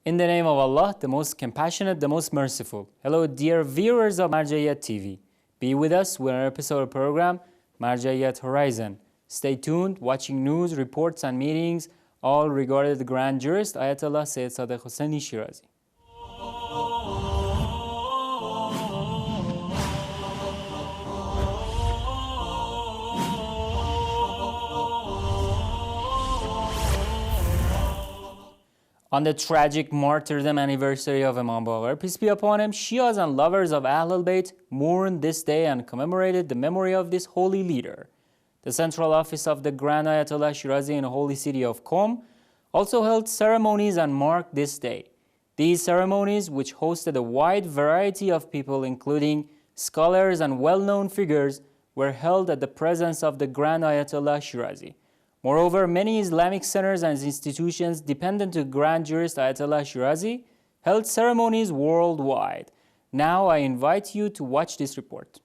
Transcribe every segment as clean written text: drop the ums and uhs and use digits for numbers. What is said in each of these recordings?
In the name of Allah, the most compassionate, the most merciful. Hello dear viewers of Marjaeyat TV. Be with us with an episode of program Marjaeyat Horizon. Stay tuned, watching news, reports and meetings, all regarding the Grand Jurist Ayatollah Sayyid Sadiq Hussein al-Shirazi. On the tragic martyrdom anniversary of Imam Baqir, peace be upon him, Shias and lovers of Ahlul Bayt mourned this day and commemorated the memory of this holy leader. The central office of the Grand Ayatollah Shirazi in the holy city of Qom also held ceremonies and marked this day. These ceremonies, which hosted a wide variety of people including scholars and well-known figures, were held at the presence of the Grand Ayatollah Shirazi. Moreover, many Islamic centers and institutions dependent to Grand Jurist Ayatollah Shirazi held ceremonies worldwide. Now I invite you to watch this report.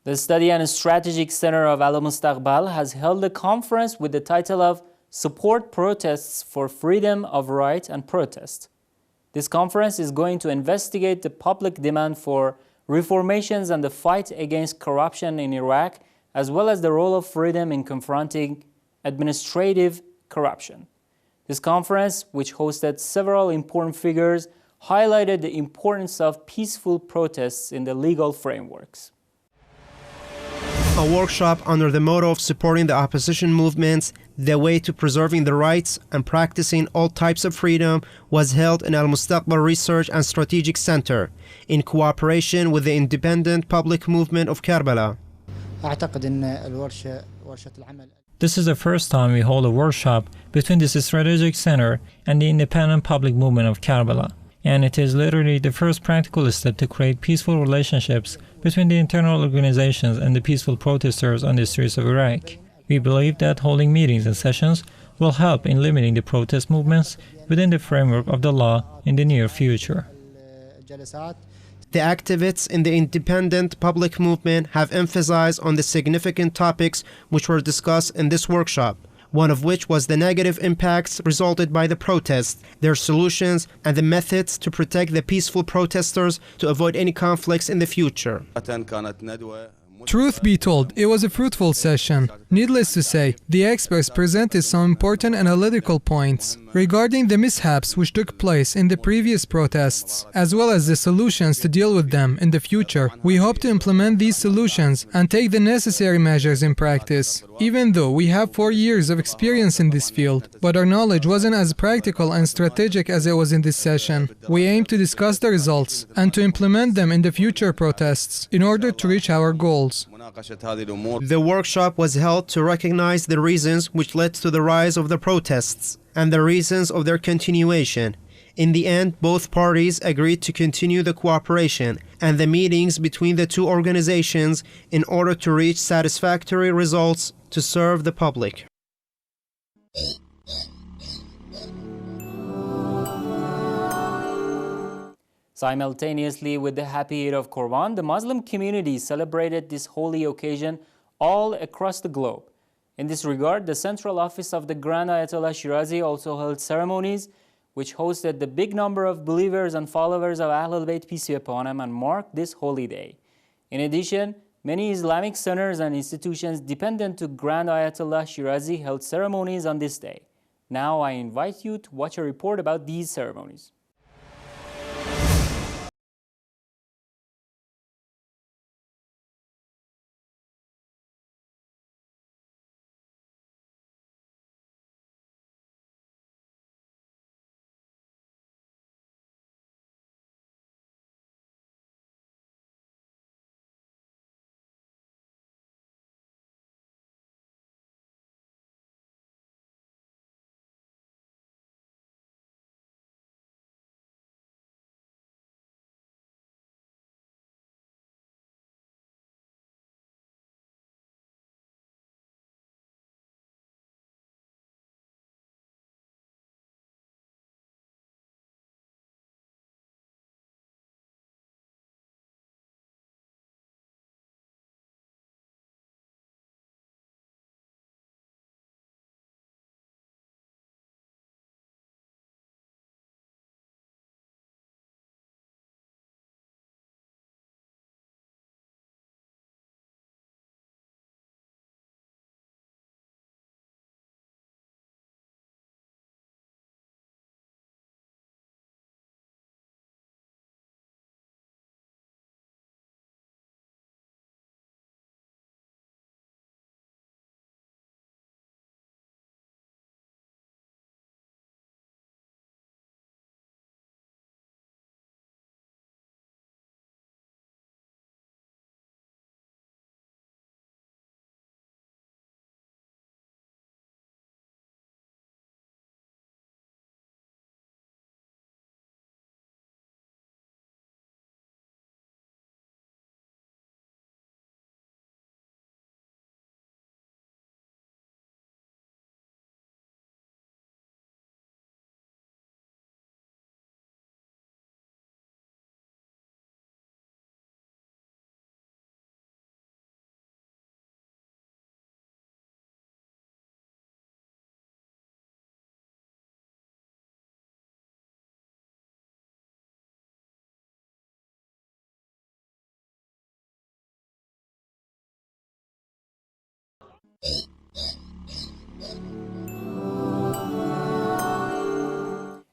The Study and Strategic Center of Al-Mustaqbal has held a conference with the title of Support Protests for Freedom of Right and Protest. This conference is going to investigate the public demand for reformations and the fight against corruption in Iraq, as well as the role of freedom in confronting administrative corruption. This conference, which hosted several important figures, highlighted the importance of peaceful protests in the legal frameworks. A workshop under the motto of supporting the opposition movements, the way to preserving the rights and practicing all types of freedom, was held in Al-Mustaqbal Research and Strategic Center in cooperation with the independent public movement of Karbala. This is the first time we hold a workshop between this strategic center and the independent public movement of Karbala, and it is literally the first practical step to create peaceful relationships between the internal organizations and the peaceful protesters on the streets of Iraq. We believe that holding meetings and sessions will help in limiting the protest movements within the framework of the law in the near future. The activists in the independent public movement have emphasized on the significant topics which were discussed in this workshop, one of which was the negative impacts resulted by the protests, their solutions, and the methods to protect the peaceful protesters to avoid any conflicts in the future. Truth be told, it was a fruitful session. Needless to say, the experts presented some important analytical points regarding the mishaps which took place in the previous protests, as well as the solutions to deal with them in the future. We hope to implement these solutions and take the necessary measures in practice. Even though we have 4 years of experience in this field, but our knowledge wasn't as practical and strategic as it was in this session. We aim to discuss the results and to implement them in the future protests in order to reach our goals. The workshop was held to recognize the reasons which led to the rise of the protests and the reasons of their continuation. In the end, both parties agreed to continue the cooperation and the meetings between the two organizations in order to reach satisfactory results to serve the public. Simultaneously with the happy Eid of Qurban, the Muslim community celebrated this holy occasion all across the globe. In this regard, the Central Office of the Grand Ayatollah Shirazi also held ceremonies which hosted the big number of believers and followers of Ahlul Bayt, peace be upon him, and marked this holy day. In addition, many Islamic centers and institutions dependent to Grand Ayatollah Shirazi held ceremonies on this day. Now I invite you to watch a report about these ceremonies.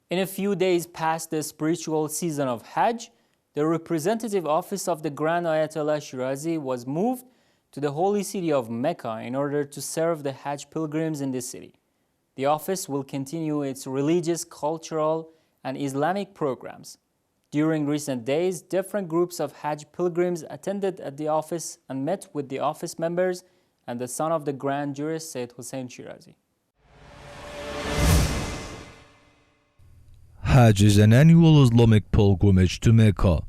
In a few days past the spiritual season of Hajj, the representative office of the Grand Ayatollah Shirazi was moved to the holy city of Mecca in order to serve the Hajj pilgrims in this city. The office will continue its religious, cultural, and Islamic programs. During recent days, different groups of Hajj pilgrims attended at the office and met with the office members and the son of the Grand Jurist, Sayyid Hussein Shirazi. Hajj is an annual Islamic pilgrimage to Mecca,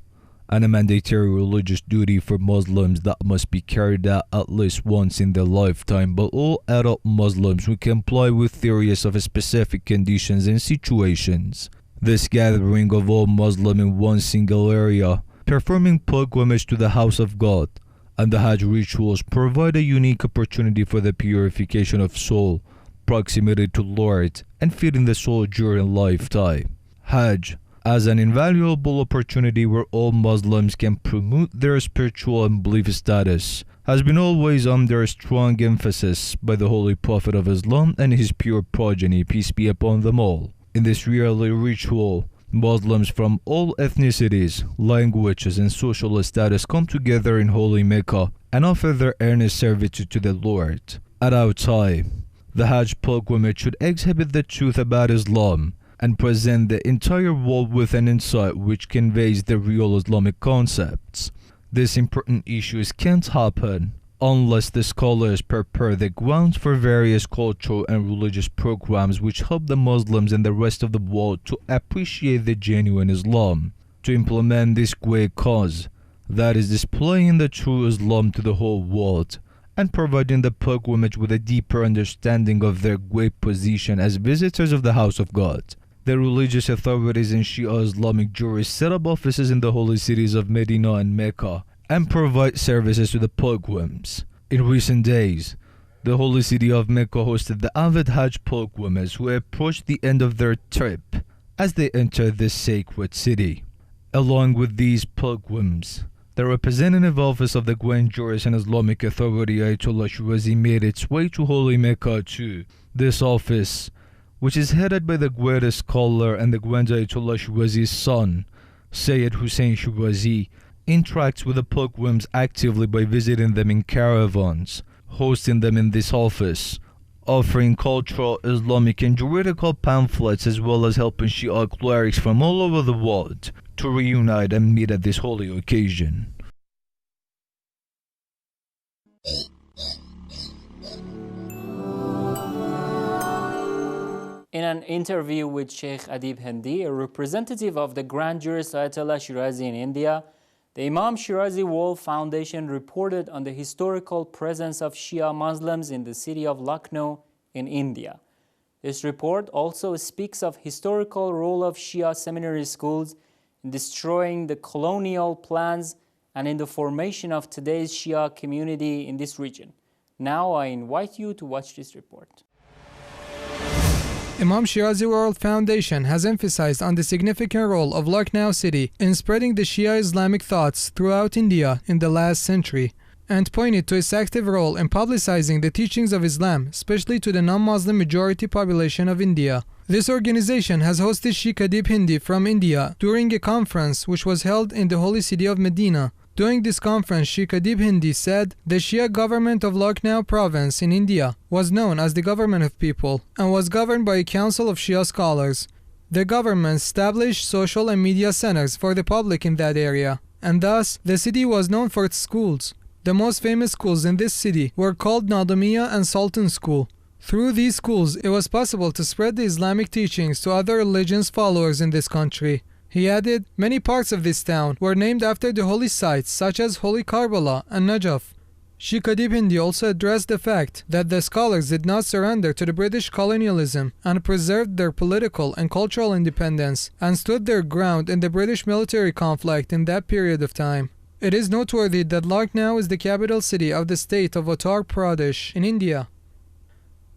and a mandatory religious duty for Muslims that must be carried out at least once in their lifetime by all adult Muslims who comply with various of specific conditions and situations. This gathering of all Muslims in one single area, performing pilgrimage to the house of God, and the Hajj rituals provide a unique opportunity for the purification of soul, proximity to Lord, and feeding the soul during lifetime. Hajj, as an invaluable opportunity where all Muslims can promote their spiritual and belief status, has been always under strong emphasis by the Holy Prophet of Islam and his pure progeny, peace be upon them all. In this yearly ritual, Muslims from all ethnicities, languages, and social status come together in holy Mecca and offer their earnest servitude to the Lord. At our time, the Hajj pilgrimage should exhibit the truth about Islam and present the entire world with an insight which conveys the real Islamic concepts. These important issues can't happen unless the scholars prepare the grounds for various cultural and religious programs which help the Muslims and the rest of the world to appreciate the genuine Islam, to implement this great cause, that is displaying the true Islam to the whole world, and providing the pilgrimage with a deeper understanding of their great position as visitors of the house of God. The religious authorities and Shia Islamic jurists set up offices in the holy cities of Medina and Mecca and provide services to the pilgrims. In recent days, the holy city of Mecca hosted the avid Hajj pilgrims who approached the end of their trip as they entered this sacred city. Along with these pilgrims, the representative office of the Grand Jurist and Islamic Authority Ayatollah Shirazi made its way to holy Mecca too. This office, which is headed by the greatest scholar and the Grand Ayatollah Shirazi's son, Sayyid Hussein Shirazi, interacts with the pilgrims actively by visiting them in caravans, hosting them in this office, offering cultural, Islamic and juridical pamphlets, as well as helping Shia clerics from all over the world to reunite and meet at this holy occasion. In an interview with Sheikh Adib Hindi, a representative of the Grand Jurist Ayatollah Shirazi in India, the Imam Shirazi World Foundation reported on the historical presence of Shia Muslims in the city of Lucknow in India. This report also speaks of historical role of Shia seminary schools in destroying the colonial plans and in the formation of today's Shia community in this region. Now I invite you to watch this report. Imam Shirazi World Foundation has emphasized on the significant role of Lucknow city in spreading the Shia Islamic thoughts throughout India in the last century, and pointed to its active role in publicizing the teachings of Islam, especially to the non-Muslim majority population of India. This organization has hosted Sheikh Adib Hindi from India during a conference which was held in the holy city of Medina. During this conference, Sheikh Adib Hindi said the Shia government of Lucknow province in India was known as the government of people and was governed by a council of Shia scholars. The government established social and media centers for the public in that area, and thus the city was known for its schools. The most famous schools in this city were called Nadamiya and Sultan School. Through these schools, it was possible to spread the Islamic teachings to other religions' followers in this country. He added, many parts of this town were named after the holy sites such as Holy Karbala and Najaf. Sheikh Adib Hindi also addressed the fact that the scholars did not surrender to the British colonialism and preserved their political and cultural independence and stood their ground in the British military conflict in that period of time. It is noteworthy that Lucknow is the capital city of the state of Uttar Pradesh in India.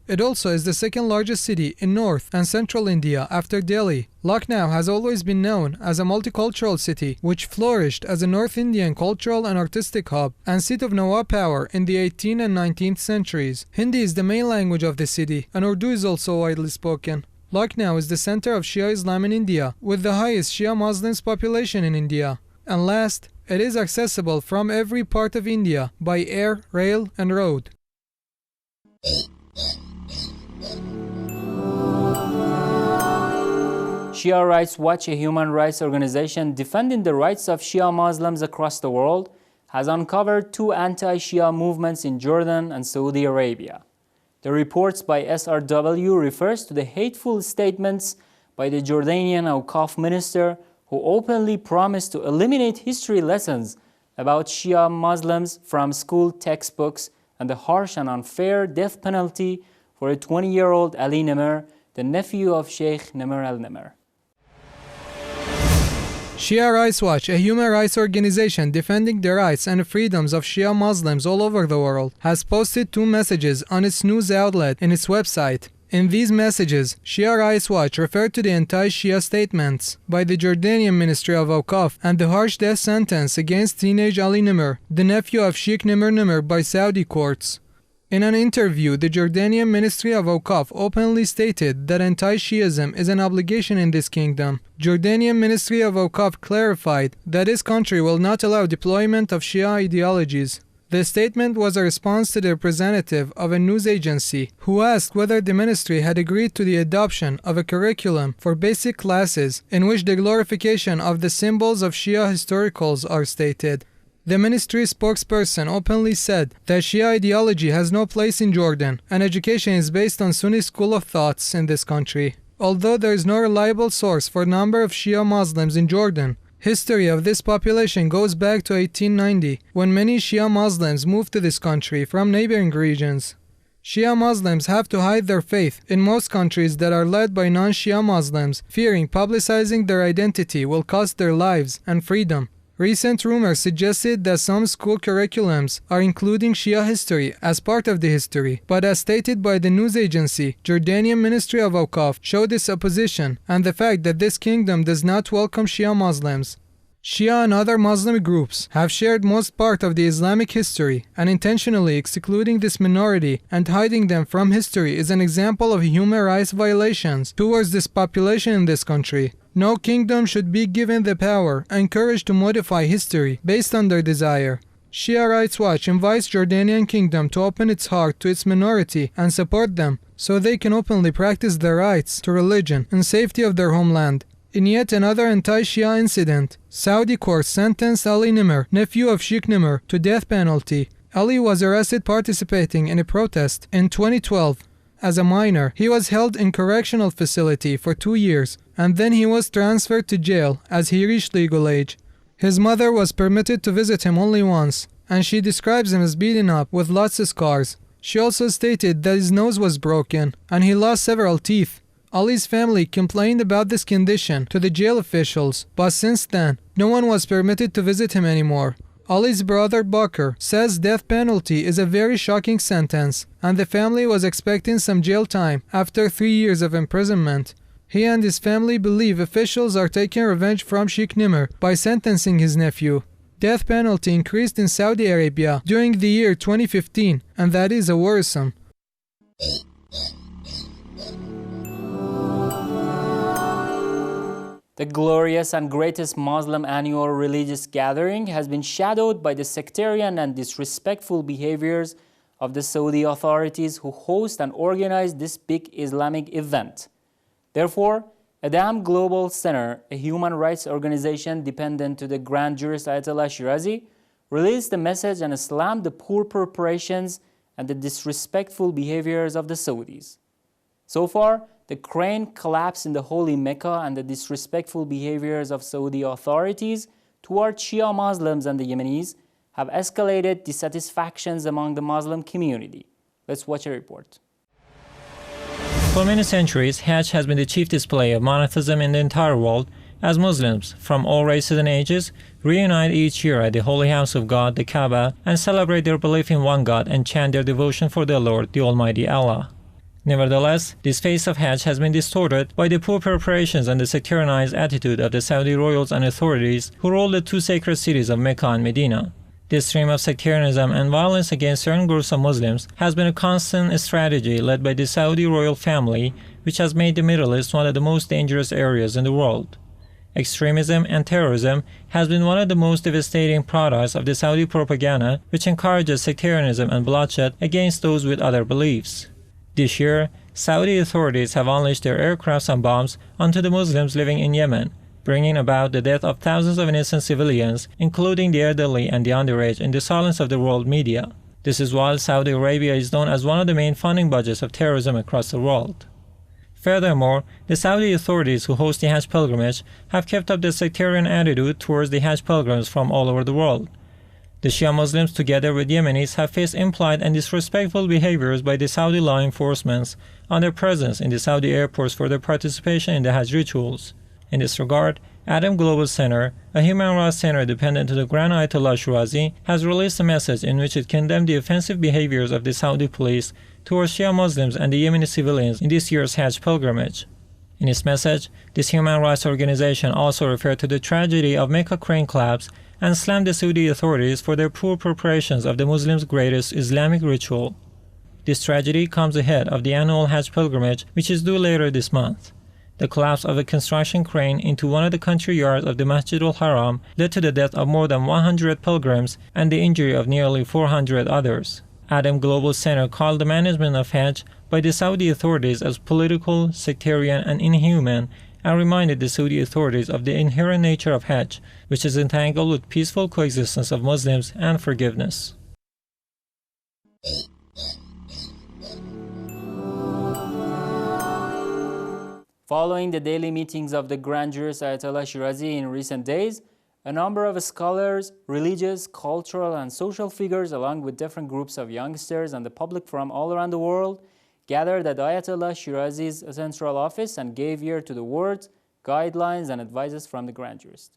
It also is the second largest city in North and Central India after Delhi. Lucknow has always been known as a multicultural city, which flourished as a North Indian cultural and artistic hub and seat of Nawab power in the 18th and 19th centuries. Hindi is the main language of the city, and Urdu is also widely spoken. Lucknow is the center of Shia Islam in India, with the highest Shia Muslims population in India. And last, it is accessible from every part of India by air, rail, and road. Shia Rights Watch, a human rights organization defending the rights of Shia Muslims across the world, has uncovered two anti-Shia movements in Jordan and Saudi Arabia. The reports by SRW refers to the hateful statements by the Jordanian Awqaf minister, who openly promised to eliminate history lessons about Shia Muslims from school textbooks, and the harsh and unfair death penalty for a 20-year-old Ali Nimr, the nephew of Sheikh Nimr al-Nimr. Shia Rights Watch, a human rights organization defending the rights and freedoms of Shia Muslims all over the world, has posted two messages on its news outlet in its website. In these messages, Shia Rights Watch referred to the anti-Shia statements by the Jordanian Ministry of Awqaf and the harsh death sentence against teenage Ali Nimr, the nephew of Sheikh Nimr Nimr, by Saudi courts. In an interview, the Jordanian Ministry of Awqaf openly stated that anti-Shiism is an obligation in this kingdom. Jordanian Ministry of Awqaf clarified that his country will not allow deployment of Shia ideologies. The statement was a response to the representative of a news agency who asked whether the ministry had agreed to the adoption of a curriculum for basic classes in which the glorification of the symbols of Shia historicals are stated. The ministry spokesperson openly said that Shia ideology has no place in Jordan, and education is based on Sunni school of thoughts in this country. Although there is no reliable source for the number of Shia Muslims in Jordan, history of this population goes back to 1890, when many Shia Muslims moved to this country from neighboring regions. Shia Muslims have to hide their faith in most countries that are led by non-Shia Muslims, fearing publicizing their identity will cost their lives and freedom. Recent rumors suggested that some school curriculums are including Shia history as part of the history, but as stated by the news agency, Jordanian Ministry of Awqaf showed its opposition and the fact that this kingdom does not welcome Shia Muslims. Shia and other Muslim groups have shared most part of the Islamic history, and intentionally excluding this minority and hiding them from history is an example of human rights violations towards this population in this country. No kingdom should be given the power and courage to modify history based on their desire. Shia Rights Watch invites Jordanian kingdom to open its heart to its minority and support them so they can openly practice their rights to religion and safety of their homeland. In yet another anti-Shia incident, Saudi courts sentenced Ali Nimr, nephew of Sheikh Nimr, to death penalty. Ali was arrested participating in a protest in 2012. As a minor, he was held in correctional facility for 2 years, and then he was transferred to jail as he reached legal age. His mother was permitted to visit him only once, and she describes him as beaten up with lots of scars. She also stated that his nose was broken, and he lost several teeth. Ali's family complained about this condition to the jail officials, but since then, no one was permitted to visit him anymore. Ali's brother Bakr says death penalty is a very shocking sentence, and the family was expecting some jail time after 3 years of imprisonment. He and his family believe officials are taking revenge from Sheikh Nimr by sentencing his nephew. Death penalty increased in Saudi Arabia during the year 2015, and that is worrisome. The glorious and greatest Muslim annual religious gathering has been shadowed by the sectarian and disrespectful behaviors of the Saudi authorities who host and organize this big Islamic event. Therefore, Adam Global Center, a human rights organization dependent to the Grand Jurist Ayatollah Shirazi, released a message and slammed the poor preparations and the disrespectful behaviors of the Saudis. So far, the crane collapse in the holy Mecca and the disrespectful behaviors of Saudi authorities toward Shia Muslims and the Yemenis have escalated dissatisfactions among the Muslim community. Let's watch a report. For many centuries, Hajj has been the chief display of monotheism in the entire world, as Muslims from all races and ages reunite each year at the holy house of God, the Kaaba, and celebrate their belief in one God and chant their devotion for their Lord, the Almighty Allah. Nevertheless, this face of Hajj has been distorted by the poor preparations and the sectarianized attitude of the Saudi royals and authorities who ruled the two sacred cities of Mecca and Medina. This stream of sectarianism and violence against certain groups of Muslims has been a constant strategy led by the Saudi royal family, which has made the Middle East one of the most dangerous areas in the world. Extremism and terrorism has been one of the most devastating products of the Saudi propaganda, which encourages sectarianism and bloodshed against those with other beliefs. This year, Saudi authorities have unleashed their aircrafts and bombs onto the Muslims living in Yemen, bringing about the death of thousands of innocent civilians, including the elderly and the underage, in the silence of the world media. This is while Saudi Arabia is known as one of the main funding budgets of terrorism across the world. Furthermore, the Saudi authorities who host the Hajj pilgrimage have kept up the sectarian attitude towards the Hajj pilgrims from all over the world. The Shia Muslims, together with Yemenis, have faced implied and disrespectful behaviors by the Saudi law enforcement on their presence in the Saudi airports for their participation in the Hajj rituals. In this regard, Adam Global Center, a human rights center dependent to the Grand Ayatollah Al-Shirazi, has released a message in which it condemned the offensive behaviors of the Saudi police towards Shia Muslims and the Yemeni civilians in this year's Hajj pilgrimage. In its message, this human rights organization also referred to the tragedy of Mecca crane collapse and slammed the Saudi authorities for their poor preparations of the Muslims' greatest Islamic ritual. This tragedy comes ahead of the annual Hajj pilgrimage, which is due later this month. The collapse of a construction crane into one of the country yards of the Masjid al-Haram led to the death of more than 100 pilgrims and the injury of nearly 400 others. Adam Global Center called the management of Hajj by the Saudi authorities as political, sectarian, and inhuman, and reminded the Saudi authorities of the inherent nature of Hajj, which is entangled with peaceful coexistence of Muslims and forgiveness. Following the daily meetings of the Grand Jurist Ayatollah Shirazi in recent days, a number of scholars, religious, cultural, and social figures, along with different groups of youngsters and the public from all around the world, gathered at Ayatollah Shirazi's central office and gave ear to the words, guidelines, and advices from the Grand Jurist.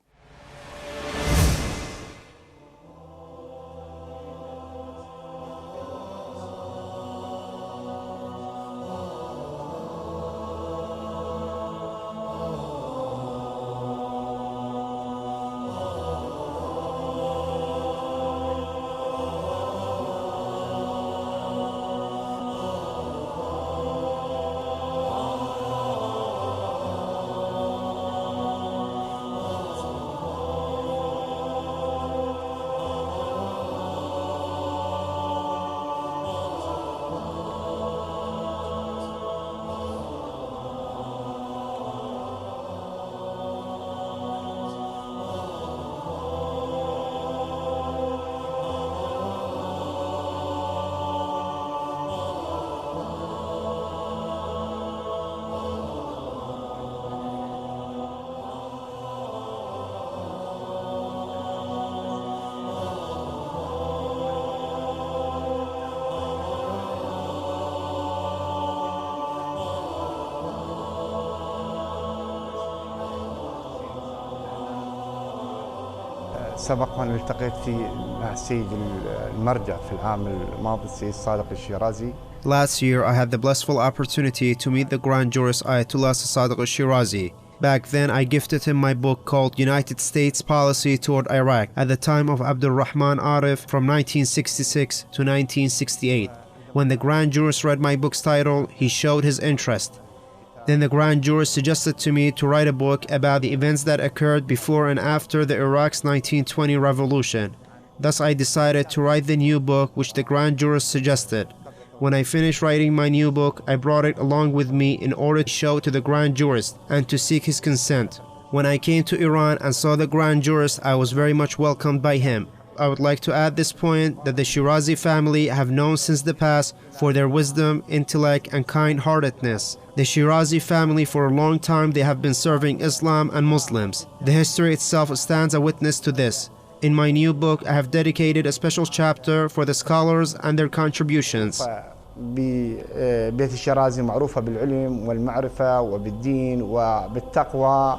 سبق وأن التقيت مع السيد المرجع في العام الماضي السيد صادق الشيرازي. Last year, I had the blissful opportunity to meet the Grand Jurist Ayatollah Sadiq al-Shirazi. Back then, I gifted him my book called United States Policy Toward Iraq at the time of Abdul Rahman Arif from 1966 to 1968. When the Grand Jurist read my book's title, he showed his interest. Then the Grand Jurist suggested to me to write a book about the events that occurred before and after the Iraq's 1920 revolution. Thus I decided to write the new book which the Grand Jurist suggested. When I finished writing my new book, I brought it along with me in order to show to the Grand Jurist and to seek his consent. When I came to Iran and saw the Grand Jurist, I was very much welcomed by him. I would like to add this point that the Shirazi family have known since the past for their wisdom, intellect, and kind-heartedness. The Shirazi family for a long time they have been serving Islam and Muslims. The history itself stands a witness to this. In my new book, I have dedicated a special chapter for the scholars and their contributions. بيت الشيرازي معروفة بالعلم والمعرفة وبالدين وبالتقوى.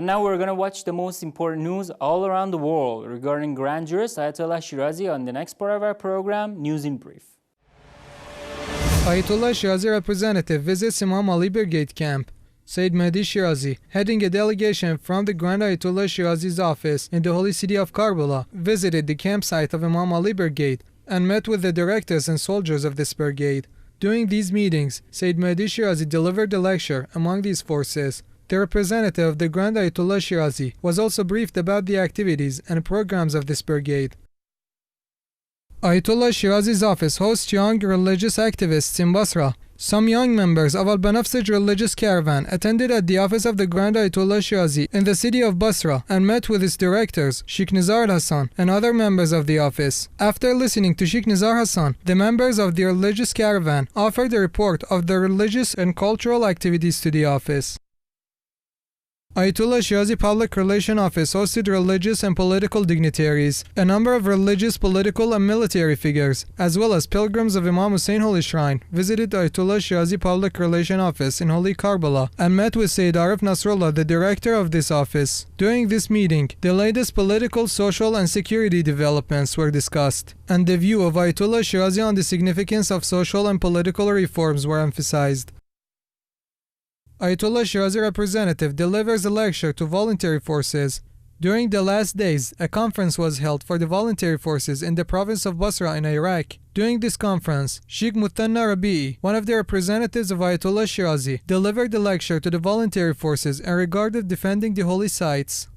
And now we're going to watch the most important news all around the world regarding Grand Jurist Ayatollah Shirazi on the next part of our program, News in Brief. Ayatollah Shirazi representative visits Imam Ali Brigade camp. Sayyid Mahdi Shirazi, heading a delegation from the Grand Ayatollah Shirazi's office in the holy city of Karbala, visited the campsite of Imam Ali Brigade and met with the directors and soldiers of this brigade. During these meetings, Sayyid Mahdi Shirazi delivered a lecture among these forces. The representative of the Grand Ayatollah Shirazi was also briefed about the activities and programs of this brigade. Ayatollah Shirazi's office hosts young religious activists in Basra. Some young members of Al-Banafsaj religious caravan attended at the office of the Grand Ayatollah Shirazi in the city of Basra and met with its directors, Sheikh Nizar al-Hassan, and other members of the office. After listening to Sheikh Nizar Hassan, the members of the religious caravan offered a report of the religious and cultural activities to the office. Ayatollah Shirazi Public Relations Office hosted religious and political dignitaries, a number of religious, political, and military figures, as well as pilgrims of Imam Hussein Holy Shrine, visited Ayatollah Shirazi Public Relations Office in Holy Karbala and met with Sayyid Arif Nasrullah, the director of this office. During this meeting, the latest political, social, and security developments were discussed, and the view of Ayatollah Shirazi on the significance of social and political reforms were emphasized. Ayatollah Shirazi representative delivers a lecture to voluntary forces. During the last days, a conference was held for the voluntary forces in the province of Basra in Iraq. During this conference, Sheikh Muthanna Rabi'i, one of the representatives of Ayatollah Shirazi, delivered a lecture to the voluntary forces in regard of defending the holy sites.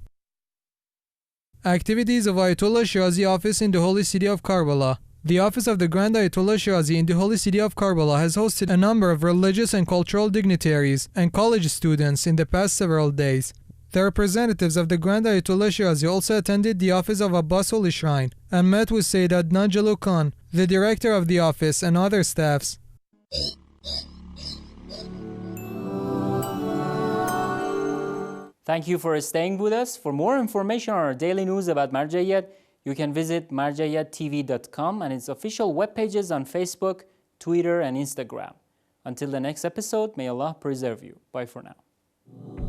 Activities of Ayatollah Shirazi office in the holy city of Karbala. The office of the Grand Ayatollah Shirazi in the holy city of Karbala has hosted a number of religious and cultural dignitaries and college students in the past several days. The representatives of the Grand Ayatollah Shirazi also attended the office of Abbas Holy Shrine and met with Sayyid Adnan Jalou Khan, the director of the office, and other staffs. Thank you for staying with us. For more information on our daily news about Marjaeyat, you can visit marjaeyattv.com and its official web pages on Facebook, Twitter, and Instagram. Until the next episode, may Allah preserve you. Bye for now.